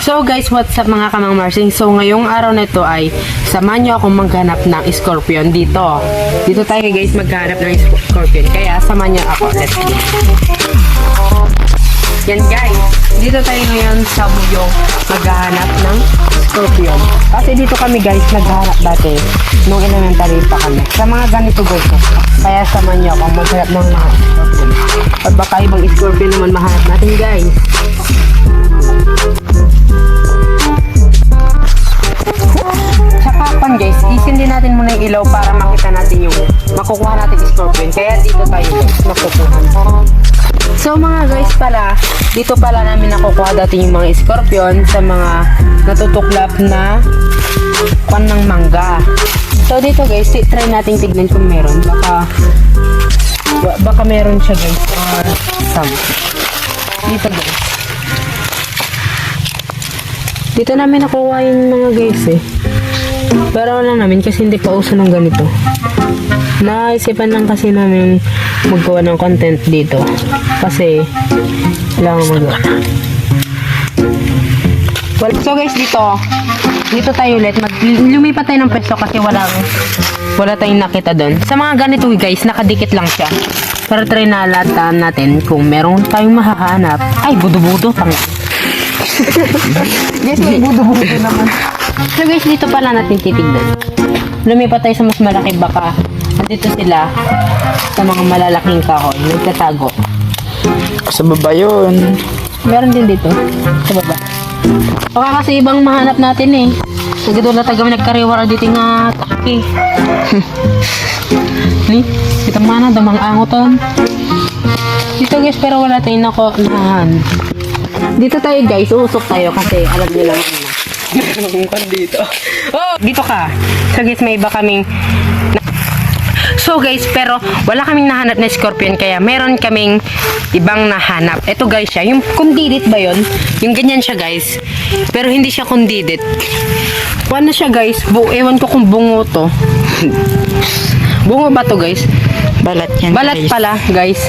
So guys, what's up mga kamang marsing? So ngayong araw na ito ay samahan nyo akong maghanap ng scorpion dito. Dito tayo guys maghanap ng scorpion. Kaya samahan nyo ako. Let's go. Yan guys, dito tayo ngayon sa buyong maghanap ng scorpion. Kasi dito kami guys naghahanap dati nung elementary pa kami. Sa mga ganito guys. Kaya samahan nyo akong maghanap ng mga scorpion. At baka ibang scorpion naman mahanap natin guys. Tsaka pan guys, isin din natin muna yung ilaw para makita natin yung makukuha natin scorpion. Kaya dito tayo guys, makukuha. So mga guys pala, dito pala namin nakukuha dati yung mga scorpion sa mga natutuklap na pan ng mangga. So dito guys, try natin tignan kung meron. Baka meron siya guys or some. Dito guys. Dito namin nakuha yung mga guys eh. Pero lang namin kasi hindi pa uso ng ganito. Naisipan lang kasi namin maggawa ng content dito. Kasi kailangan magawa. Well, so guys dito tayo ulit. Lumipat tayo ng pwesto kasi wala tayong nakita doon. Sa mga ganito guys, nakadikit lang siya. Para try na lataan natin kung meron tayong mahahanap. Ay, budo-budo. Guys, may budo-budo naman. So guys, dito pala natin titignan. Lumipat tayo sa mas malaki, baka nandito sila sa mga malalaking kahoy. Nagtatago. Sa baba yun. Meron din dito, sa baba. Baka kasi ibang mahanap natin eh. Nagdula tayo nagkariwara dito nga taki. Ni, kita mana damang angoton. Dito guys, pero wala tayong nahan. Dito tayo guys, uusok tayo kasi alam niyo lang na. Meron dito. Oh, dito ka. So guys, may iba kaming So guys, pero wala kaming nahanap na scorpion kaya meron kaming ibang nahanap. Ito guys siya, yung kundidit ba yun? Yung ganyan siya guys. Pero hindi siya kundidit. Ano siya guys? Ewan ko kung bungo to. Bungo ba to guys? Balat yan. Balat guys. pala guys.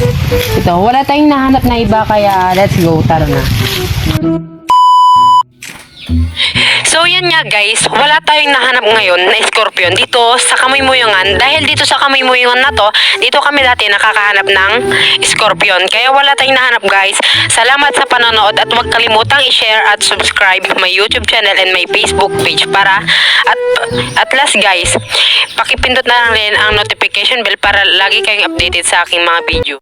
Ito, wala tayong nahanap na iba kaya let's go, tara na. So yan nga guys, wala tayong nahanap ngayon na scorpion dito sa Kamoy-Moyongan. Dahil dito sa Kamoy-Moyongan na to, dito kami dati nakakahanap ng scorpion. Kaya wala tayong nahanap guys. Salamat sa panonood at huwag kalimutang i-share at subscribe my YouTube channel and my Facebook page para at last guys, pakipindot na lang rin ang notification bell para lagi kayong updated sa aking mga video.